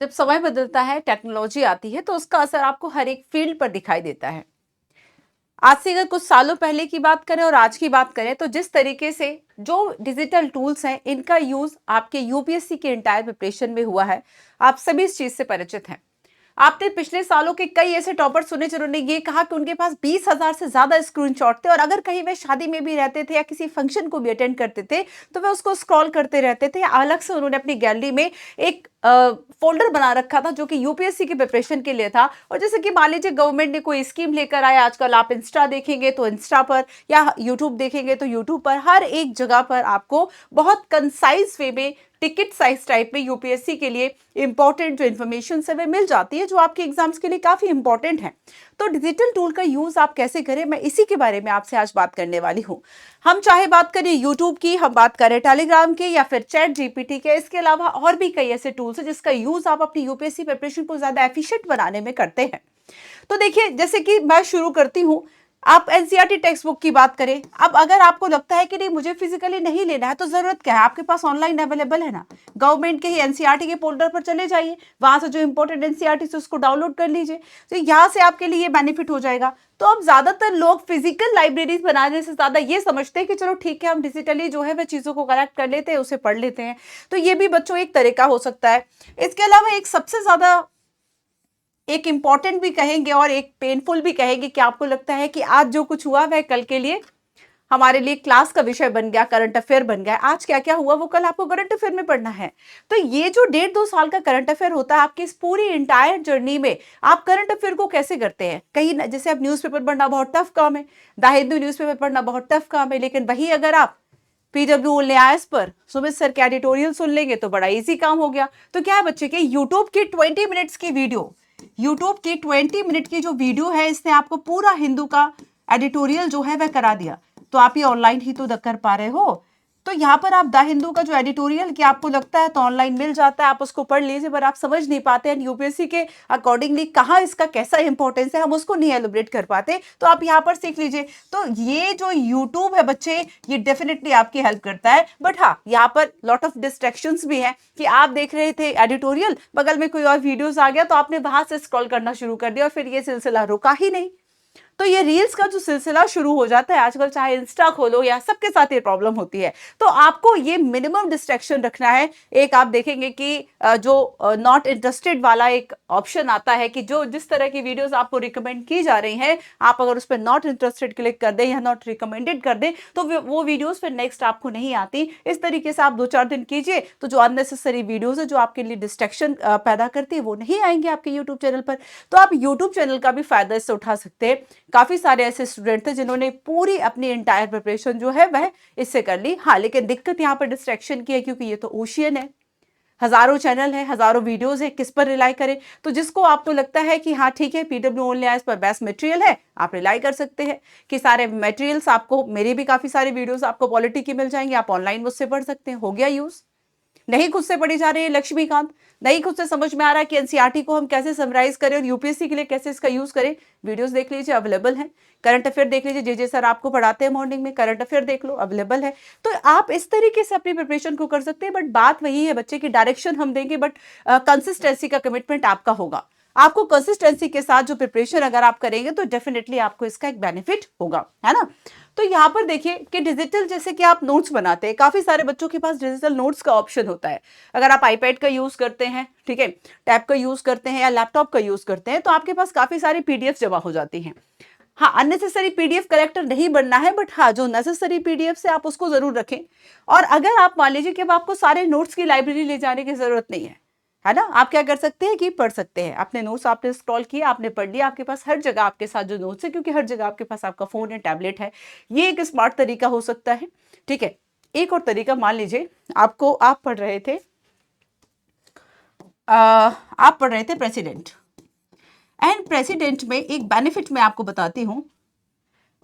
जब समय बदलता है, टेक्नोलॉजी आती है, तो उसका असर आपको हर एक फील्ड पर दिखाई देता है। आज से अगर कुछ सालों पहले की बात करें और आज की बात करें, तो जिस तरीके से जो डिजिटल टूल्स हैं, इनका यूज आपके यूपीएससी के एंटायर प्रिपरेशन में हुआ है, आप सभी इस चीज से परिचित हैं। आपने पिछले सालों के कई ऐसे टॉपर सुने जिन्होंने ये कहा कि उनके पास 20,000 से ज्यादा स्क्रीनशॉट थे, और अगर कहीं वे शादी में भी रहते थे या किसी फंक्शन को भी अटेंड करते थे, तो वे उसको स्क्रॉल करते रहते थे। अलग से उन्होंने अपनी गैलरी में एक फोल्डर बना रखा था जो कि यूपीएससी की प्रिपरेशन के लिए था। और जैसे कि मान लीजिए गवर्नमेंट ने कोई स्कीम लेकर आया, आजकल आप इंस्टा देखेंगे तो इंस्टा पर, या यूट्यूब देखेंगे तो यूट्यूब पर, हर एक जगह पर आपको बहुत कंसाइज वे में टिकट साइज टाइप में यूपीएससी के लिए इंपॉर्टेंट जो इन्फॉर्मेशन है वे मिल जाती है, जो आपके एग्जाम्स के लिए काफी इंपॉर्टेंट है। तो डिजिटल टूल का यूज आप कैसे करें, मैं इसी के बारे में आपसे आज बात करने वाली हूं। हम चाहे बात करें यूट्यूब की, हम बात करें टेलीग्राम की, या फिर चैट जीपीटी के, इसके अलावा और भी कई ऐसे टूल्स हैं जिसका यूज आप अपनी यूपीएससी प्रिपरेशन को ज्यादा एफिशिएंट बनाने में करते हैं। तो देखिए, जैसे कि मैं शुरू करती हूं, आप एनसीईआरटी टेक्स्ट बुक की बात करें। अब अगर आपको लगता है कि नहीं मुझे फिजिकली नहीं लेना है, तो जरूरत क्या है, आपके पास ऑनलाइन अवेलेबल है ना। गवर्नमेंट के ही एनसीईआरटी के फोल्डर पर चले जाइए, वहां से जो इंपॉर्टेंट एनसीईआरटी से उसको डाउनलोड कर लीजिए, तो यहाँ से आपके लिए बेनिफिट हो जाएगा। तो अब ज्यादातर लोग फिजिकल लाइब्रेरीज बनाने से ज्यादा ये समझते हैं कि चलो ठीक है, हम डिजिटली जो है वह चीजों को कलेक्ट कर लेते हैं, उसे पढ़ लेते हैं। तो ये भी बच्चों एक तरीका हो सकता है। इसके अलावा एक सबसे ज्यादा एक इंपॉर्टेंट भी कहेंगे और एक पेनफुल भी कहेंगे कि आपको लगता है कि आज जो कुछ हुआ वह कल के लिए हमारे लिए क्लास का विषय बन गया, करंट अफेयर बन गया। आज क्या क्या हुआ वो कल आपको करंट अफेयर में पढ़ना है। तो ये जो 1.5-2 साल का करंट अफेयर होता है, आपकी इस पूरी इंटायर जर्नी में आप करंट अफेयर को कैसे करते हैं। कहीं जैसे अब न्यूज़पेपर पढ़ना बहुत टफ काम है, द हिंदू न्यूज़पेपर पढ़ना बहुत टफ काम है, लेकिन वही अगर आप पीडब्ल्यू न्यास पर सुमित सर के एडिटोरियल सुन लेंगे तो बड़ा इजी काम हो गया। तो क्या है बच्चे के यूट्यूब की 20 मिनट्स की वीडियो, यूट्यूब की 20 मिनट की जो वीडियो है, इसने आपको पूरा हिंदू का एडिटोरियल जो है वह करा दिया। तो आप ये ऑनलाइन ही तो कर पा रहे हो। तो यहाँ पर आप द हिंदू का जो एडिटोरियल कि आपको लगता है तो ऑनलाइन मिल जाता है, आप उसको पढ़ लीजिए, पर आप समझ नहीं पाते हैं यूपीएससी के अकॉर्डिंगली कहाँ इसका कैसा इंपॉर्टेंस है, हम उसको नहीं एलिब्रेट कर पाते। तो आप यहाँ पर सीख लीजिए। तो ये जो यूट्यूब है बच्चे, ये डेफिनेटली आपकी हेल्प करता है। बट हाँ, यहाँ पर लॉट ऑफ डिस्ट्रैक्शंस भी हैं कि आप देख रहे थे एडिटोरियल, बगल में कोई और वीडियोस आ गया तो आपने वहां से स्क्रॉल करना शुरू कर दिया और फिर ये सिलसिला रुका ही नहीं। तो ये रील्स का जो सिलसिला शुरू हो जाता है आजकल, चाहे इंस्टा खोलो, या सबके साथ ये प्रॉब्लम होती है। तो आपको ये मिनिमम डिस्ट्रैक्शन रखना है। एक आप देखेंगे कि जो नॉट इंटरेस्टेड वाला एक ऑप्शन आता है कि जो जिस तरह की वीडियोस आपको रिकमेंड की जा रही हैं, आप अगर उस पर नॉट इंटरेस्टेड क्लिक कर दें या नॉट रिकमेंडेड कर दें, तो वो वीडियोस फिर नेक्स्ट आपको नहीं आती। इस तरीके से आप 2-4 दिन कीजिए, तो जो अननेसेसरी वीडियोस है जो आपके लिए डिस्ट्रैक्शन पैदा करती है, वो नहीं आएंगे आपके यूट्यूब चैनल पर। तो आप यूट्यूब चैनल का भी फायदा इससे उठा सकते हैं। काफी सारे ऐसे स्टूडेंट थे जिन्होंने पूरी अपनी एंटायर प्रिपरेशन जो है वह इससे कर ली। हाँ, लेकिन दिक्कत यहाँ पर डिस्ट्रैक्शन की है, क्योंकि ये तो ओशियन है, हजारों चैनल है, हजारों वीडियोस है, किस पर रिलाई करें। तो जिसको आपको लगता है कि हाँ ठीक है, पीडब्ल्यू ओनली पर बेस्ट मटेरियल है, आप रिलाई कर सकते हैं कि सारे मटेरियल्स आपको, मेरे भी काफी सारे वीडियोस आपको पॉलिटी की मिल जाएंगे, आप ऑनलाइन मुझसे पढ़ सकते हैं। हो गया यूज। नहीं खुद से पढ़ी जा रही है लक्ष्मीकांत, नहीं खुद से समझ में आ रहा है कि एनसीईआरटी को हम कैसे समराइज करें और यूपीएससी के लिए कैसे इसका यूज करें, वीडियोस देख लीजिए, अवेलेबल है। करंट अफेयर देख लीजिए, जे सर आपको पढ़ाते हैं मॉर्निंग में, करंट अफेयर देख लो, अवेलेबल है। तो आप इस तरीके से अपनी प्रिपरेशन को कर सकते हैं। बट बात वही है बच्चे की, डायरेक्शन हम देंगे, बट कंसिस्टेंसी का कमिटमेंट आपका होगा। आपको कंसिस्टेंसी के साथ जो प्रिपरेशन अगर आप करेंगे तो डेफिनेटली आपको इसका एक बेनिफिट होगा, है ना। तो यहाँ पर देखिए कि डिजिटल, जैसे कि आप नोट्स बनाते हैं, काफी सारे बच्चों के पास डिजिटल नोट्स का ऑप्शन होता है। अगर आप आईपैड का यूज करते हैं, ठीक है, टैब का यूज करते हैं या लैपटॉप का यूज करते हैं, तो आपके पास काफी सारी पीडीएफ जमा हो जाती हैं। हाँ, अननेसेसरी पीडीएफ कलेक्टर नहीं बनना है, बट हाँ जो नेसेसरी पीडीएफ से आप उसको जरूर रखें। और अगर आप मान लीजिए कि अब आपको सारे नोट्स की लाइब्रेरी ले जाने की जरूरत नहीं है ना, आप क्या कर सकते हैं कि पढ़ सकते हैं अपने नोट्स, आपने स्क्रॉल किया, आपने पढ़ लिया, आपके पास हर जगह आपके साथ जो नोट्स है, क्योंकि हर जगह आपके पास आपका फोन या टैबलेट है। ये एक स्मार्ट तरीका हो सकता है, ठीक है। एक और तरीका, मान लीजिए आप पढ़ रहे थे प्रेसिडेंट, एंड प्रेसिडेंट में एक बेनिफिट मैं आपको बताती हूं।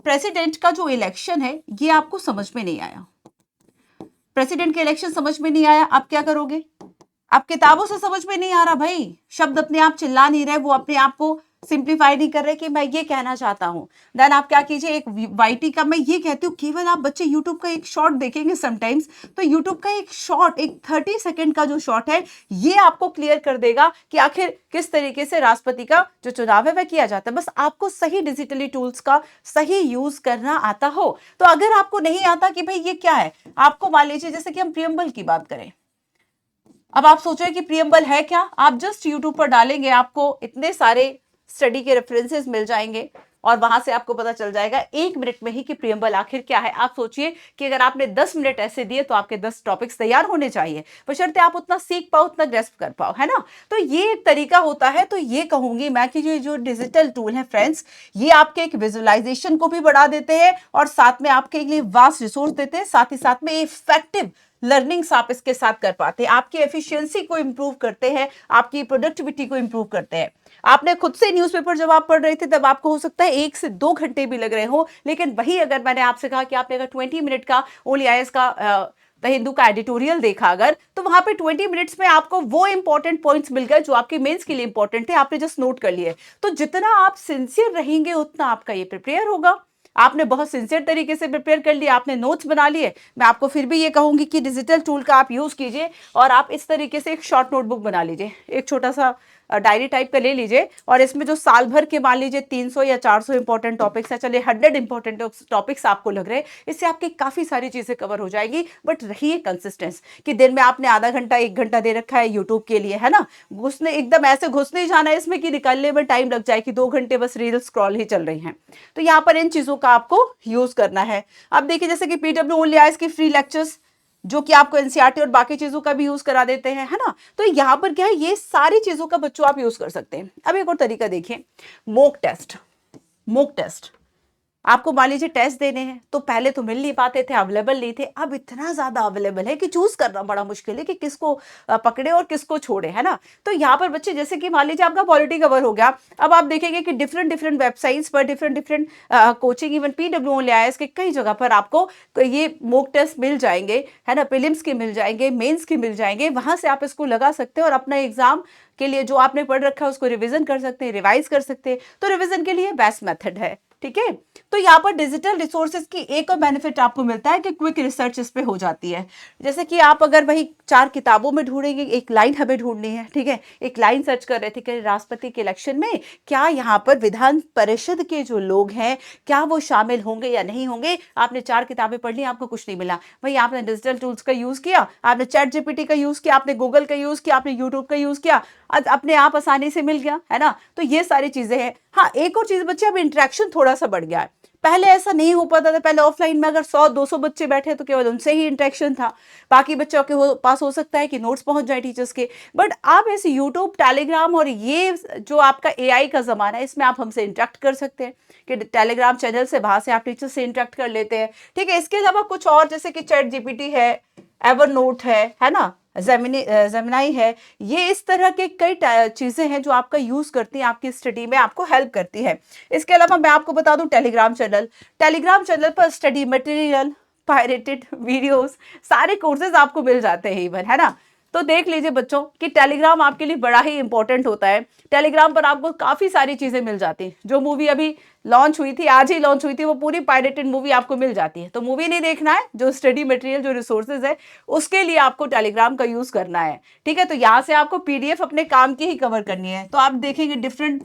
प्रेसिडेंट का जो इलेक्शन है ये आपको समझ में नहीं आया, प्रेसिडेंट के इलेक्शन समझ में नहीं आया, आप क्या करोगे। आप किताबों से समझ में नहीं आ रहा भाई, शब्द अपने आप चिल्ला नहीं रहे, वो अपने आप को सिंप्लीफाई नहीं कर रहे कि मैं ये कहना चाहता हूं, देन आप क्या कीजिए, एक वाईटी का मैं ये कहती हूँ, केवल आप बच्चे यूट्यूब का एक शॉर्ट देखेंगे समटाइम्स, तो यूट्यूब का एक शॉर्ट, एक 30 सेकंड का जो शॉर्ट है, ये आपको क्लियर कर देगा कि आखिर किस तरीके से राष्ट्रपति का जो चुनाव है वह किया जाता है। बस आपको सही डिजिटली टूल्स का सही यूज करना आता हो। तो अगर आपको नहीं आता कि भाई ये क्या है, आपको मान लीजिए जैसे कि हम प्रियम्बल की बात करें, अब आप सोच रहे हैं कि प्रियम्बल है क्या, आप जस्ट यूट्यूब पर डालेंगे, आपको इतने सारे स्टडी के रेफरेंसेस मिल जाएंगे और वहां से आपको पता चल जाएगा 1 मिनट में ही कि प्रियम्बल आखिर क्या है। आप सोचिए कि अगर आपने 10 मिनट ऐसे दिए तो आपके 10 टॉपिक्स तैयार होने चाहिए, बशर्ते आप उतना सीख पाओ, उतना ग्रेस्प कर पाओ, है ना। तो ये एक तरीका होता है। तो ये कहूंगी मैं कि जो डिजिटल टूल है फ्रेंड्स, ये आपके एक विजुअलाइजेशन को भी बढ़ा देते हैं और साथ में आपके लिए वास्ट रिसोर्स देते हैं, साथ ही साथ में इफेक्टिव लर्निंग्स आप इसके साथ कर पाते हैं, आपकी एफिशिएंसी को इंप्रूव करते हैं, आपकी प्रोडक्टिविटी को इंप्रूव करते हैं। आपने खुद से न्यूज़पेपर जब आप पढ़ रहे थे तब आपको हो सकता है 1 से 2 घंटे भी लग रहे हो, लेकिन वही अगर मैंने आपसे कहा कि आपने अगर 20 मिनट का ओनली आईएएस का द हिंदू का एडिटोरियल देखा अगर, तो वहां पे 20 मिनट्स में आपको वो इंपॉर्टेंट पॉइंट्स मिल गए जो आपके मेंस के लिए इंपॉर्टेंट थे, आपने जस्ट नोट कर लिए। तो जितना आप सिंसियर रहेंगे उतना आपका ये प्रिपेयर होगा। आपने बहुत सिंसियर तरीके से प्रिपेयर कर लिया, आपने नोट्स बना लिए, मैं आपको फिर भी ये कहूंगी कि डिजिटल टूल का आप यूज कीजिए और आप इस तरीके से एक शॉर्ट नोटबुक बना लीजिए, एक छोटा सा डायरी टाइप का ले लीजिए और इसमें जो साल भर के मान लीजिए 300 या 400 इंपॉर्टेंट टॉपिक्स है, चलिए 100 इंपॉर्टेंट टॉपिक्स आपको लग रहे हैं, इससे आपकी काफी सारी चीजें कवर हो जाएगी। बट रहिए कंसिस्टेंस कि दिन में आपने आधा घंटा 1 घंटा दे रखा है यूट्यूब के लिए, है ना, घुसने एकदम ऐसे घुस नहीं जाना है इसमें कि निकलने में टाइम लग जाए कि 2 घंटे बस रील स्क्रॉल ही चल रही हैं। तो यहाँ पर इन चीजों का आपको यूज करना है। अब देखिए जैसे कि पीडब्ल्यू ओनली आईएएस की फ्री लेक्चर्स जो कि आपको एनसीईआरटी और बाकी चीजों का भी यूज करा देते हैं, है ना। तो यहां पर क्या है, ये सारी चीजों का बच्चों आप यूज कर सकते हैं। अब एक और तरीका देखिए, मॉक टेस्ट। मॉक टेस्ट आपको मान लीजिए टेस्ट देने हैं, तो पहले तो मिल नहीं पाते थे, अवेलेबल नहीं थे, अब इतना ज्यादा अवेलेबल है कि चूज करना बड़ा मुश्किल है कि किसको पकड़े और किसको छोड़े, है ना। तो यहाँ पर बच्चे जैसे कि मान लीजिए आपका पॉलिटी कवर हो गया, अब आप देखेंगे कि डिफरेंट डिफरेंट वेबसाइट्स पर different different coaching, even PW only IAS के कई जगह पर आपको ये मॉक टेस्ट मिल जाएंगे, है ना, प्रीलिम्स के मिल जाएंगे, मेंस के मिल जाएंगे, वहां से आप इसको लगा सकते हैं और अपना एग्जाम के लिए जो आपने पढ़ रखा है उसको रिविजन कर सकते हैं, रिवाइज कर सकते हैं। तो रिविजन के लिए बेस्ट मेथड है, ठीक है। तो यहाँ पर डिजिटल रिसोर्सेज की एक और बेनिफिट आपको मिलता है कि क्विक रिसर्च इस पे हो जाती है। जैसे कि आप अगर वही 4 किताबों में ढूंढेंगे, एक लाइन हमें ढूंढनी है, ठीक है, एक लाइन सर्च कर रहे थे कि राष्ट्रपति के इलेक्शन में क्या यहाँ पर विधान परिषद के जो लोग हैं क्या वो शामिल होंगे या नहीं होंगे, आपने 4 किताबें पढ़ ली, आपको कुछ नहीं मिला, वही आपने डिजिटल टूल्स का यूज किया, आपने चैट जीपीटी का यूज किया, आपने गूगल का यूज किया, आपने यूट्यूब का यूज किया, अपने आप आसानी से मिल गया, है ना। तो ये सारी चीजें हैं। हाँ, एक और चीज बच्चे, अब इंटरेक्शन थोड़ा सा बढ़ गया है, पहले ऐसा नहीं हो पाता था। पहले ऑफलाइन में अगर 100-200 बच्चे बैठे तो केवल उनसे ही इंटरेक्शन था, बाकी बच्चों के पास हो सकता है कि नोट्स पहुंच जाए टीचर्स के। बट आप इस यूट्यूब, टेलीग्राम और ये जो आपका एआई का जमाना है, इसमें आप हमसे इंटरेक्ट कर सकते हैं कि टेलीग्राम चैनल से वहां से आप टीचर से इंटरेक्ट कर लेते हैं, ठीक है। इसके अलावा कुछ और जैसे कि चैट जीपीटी है, एवरनोट है ना, जेमिनाई है, ये इस तरह के कई चीजें हैं जो आपका यूज करती हैं, आपकी स्टडी में आपको हेल्प करती है। इसके अलावा मैं आपको बता दूं टेलीग्राम चैनल पर स्टडी मटेरियल, पायरेटेड वीडियोस, सारे कोर्सेज आपको मिल जाते हैं इवन, है ना। तो देख लीजिए बच्चों कि टेलीग्राम आपके लिए बड़ा ही इंपॉर्टेंट होता है। टेलीग्राम पर आपको काफी सारी चीजें मिल जाती हैं। जो मूवी अभी लॉन्च हुई थी, आज ही लॉन्च हुई थी, वो पूरी पायरेटेड मूवी आपको मिल जाती है। तो मूवी नहीं देखना है, जो स्टडी मटेरियल, जो रिसोर्सेज है, उसके लिए आपको टेलीग्राम का यूज करना है, ठीक है। तो यहाँ से आपको पीडीएफ अपने काम की ही कवर करनी है। तो आप देखेंगे डिफरेंट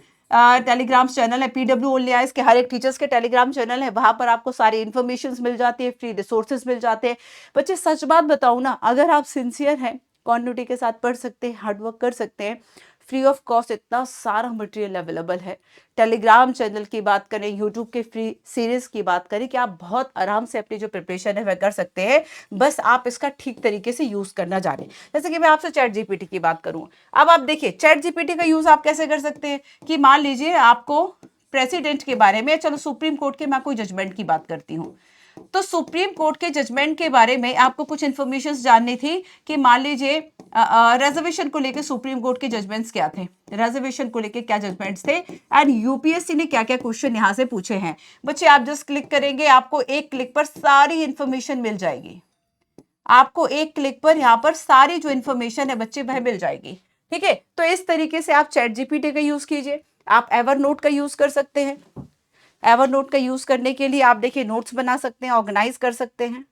टेलीग्राम चैनल है, पीडब्ल्यू ओनली आईएएस के हर एक टीचर्स के टेलीग्राम चैनल है, वहां पर आपको सारी इन्फॉर्मेशन मिल जाती है, फ्री रिसोर्सेज मिल जाते हैं। बच्चे सच बात बताऊं ना, अगर आप सिंसियर हैं, कॉन्टिन्यूटी के साथ पढ़ सकते हैं, हार्डवर्क कर सकते हैं, फ्री ऑफ कॉस्ट इतना सारा मटेरियल अवेलेबल है। टेलीग्राम चैनल की बात करें, यूट्यूब के फ्री सीरीज की बात करें, कि आप बहुत आराम से अपनी जो प्रिपरेशन है वह कर सकते हैं, बस आप इसका ठीक तरीके से यूज करना जाने। जैसे कि मैं आपसे चैट जीपीटी की बात करूं, अब आप देखिए चैट जीपीटी का यूज आप कैसे कर सकते हैं कि मान लीजिए आपको प्रेसिडेंट के बारे में, चलो सुप्रीम कोर्ट के मैं कोई जजमेंट की बात करती हूँ, तो सुप्रीम कोर्ट के जजमेंट के बारे में आपको कुछ इंफॉर्मेशन जाननी थी कि मान लीजिए रिजर्वेशन को लेकर सुप्रीम कोर्ट के जजमेंट्स क्या थे, रिजर्वेशन को लेकर क्या जजमेंट्स थे, एंड यूपीएससी ने क्या क्या क्वेश्चन यहां से पूछे हैं। बच्चे आप जस्ट क्लिक करेंगे, आपको एक क्लिक पर सारी इंफॉर्मेशन मिल जाएगी। आपको एक क्लिक पर यहाँ पर सारी जो इंफॉर्मेशन है बच्चे वह मिल जाएगी, ठीक है। तो इस तरीके से आप चैट जीपीटी का यूज कीजिए। आप एवरनोट का यूज कर सकते हैं। एवरनोट का यूज करने के लिए आप देखिए नोट्स बना सकते हैं, ऑर्गेनाइज कर सकते हैं।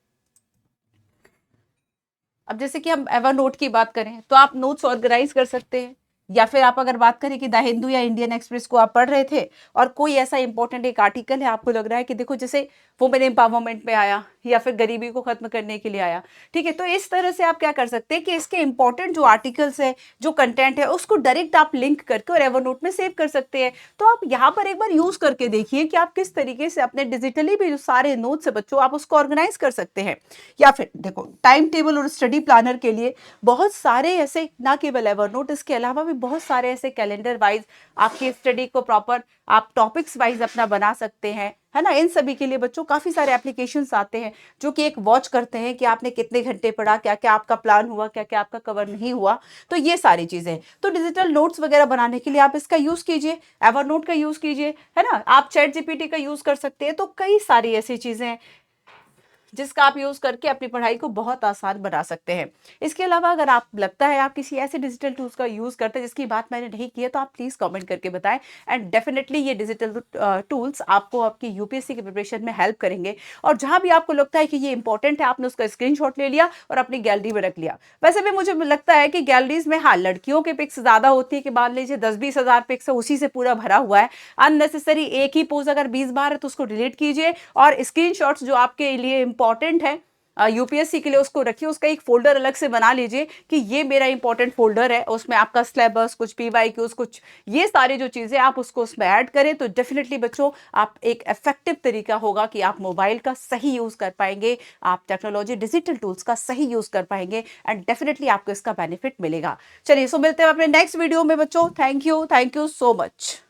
अब जैसे कि हम एवरनोट की बात करें तो आप नोट्स ऑर्गेनाइज कर सकते हैं, या फिर आप अगर बात करें कि द हिंदू या इंडियन एक्सप्रेस को आप पढ़ रहे थे और कोई ऐसा इंपॉर्टेंट एक आर्टिकल है, आपको लग रहा है कि देखो जैसे वुमेन एम्पावरमेंट में आया या फिर गरीबी को खत्म करने के लिए आया, ठीक है, तो इस तरह से आप क्या कर सकते हैं कि इसके इंपॉर्टेंट जो आर्टिकल्स है, जो कंटेंट है, उसको डायरेक्ट आप लिंक करके और एवरनोट में सेव कर सकते हैं। तो आप यहाँ पर एक बार यूज करके देखिए कि आप किस तरीके से अपने डिजिटली भी जो सारे नोट्स है बच्चों, आप उसको ऑर्गेनाइज कर सकते हैं। या फिर देखो टाइम टेबल और स्टडी प्लानर के लिए बहुत सारे ऐसे, ना केवल एवरनोट, इसके अलावा भी बहुत सारे ऐसे कैलेंडर वाइज आपकी स्टडी को प्रॉपर आप टॉपिक्स वाइज अपना बना सकते हैं, है ना। इन सभी के लिए बच्चों काफी सारे एप्लीकेशंस आते हैं जो कि एक वॉच करते हैं कि आपने कितने घंटे पढ़ा, क्या क्या आपका प्लान हुआ, क्या क्या आपका कवर नहीं हुआ। तो ये सारी चीजें, तो डिजिटल नोट्स वगैरह बनाने के लिए आप इसका यूज कीजिए, एवरनोट का यूज कीजिए, है ना। आप चैट जीपीटी का यूज कर सकते हैं। तो कई सारी ऐसी चीजें हैं जिसका आप यूज करके अपनी पढ़ाई को बहुत आसान बना सकते हैं। इसके अलावा अगर आप लगता है आप किसी ऐसे डिजिटल टूल्स का यूज करते हैं जिसकी बात मैंने नहीं की है, तो आप प्लीज कमेंट करके बताएं। एंड डेफिनेटली ये डिजिटल टूल्स आपको आपकी यूपीएससी के प्रिपरेशन में हेल्प करेंगे। और जहां भी आपको लगता है कि ये इंपॉर्टेंट है, आपने उसका स्क्रीनशॉट ले लिया और अपनी गैलरी में रख लिया। वैसे भी मुझे लगता है कि गैलरीज में हाँ लड़कियों के पिक्स ज्यादा होती है कि मान लीजिए 10-20 हजार पिक्स है, उसी से पूरा भरा हुआ है। अननेसेसरी एक ही पोज अगर 20 बार है तो उसको डिलीट कीजिए, और स्क्रीनशॉट्स जो आपके लिए इंपॉर्टेंट है यूपीएससी के लिए उसको रखिए, उसका एक फोल्डर अलग से बना लीजिए कि ये मेरा इंपॉर्टेंट फोल्डर है, उसमें आपका सिलेबस, कुछ पीवाईक्यूज, कुछ ये सारी जो चीजें आप उसको उसमें ऐड करें। तो डेफिनेटली बच्चों आप एक इफेक्टिव तरीका होगा कि आप मोबाइल का सही यूज कर पाएंगे, आप टेक्नोलॉजी डिजिटल टूल्स का सही यूज कर पाएंगे, एंड डेफिनेटली आपको इसका बेनिफिट मिलेगा। चलिए, सो मिलते हैं अपने नेक्स्ट वीडियो में बच्चों। Thank you so much.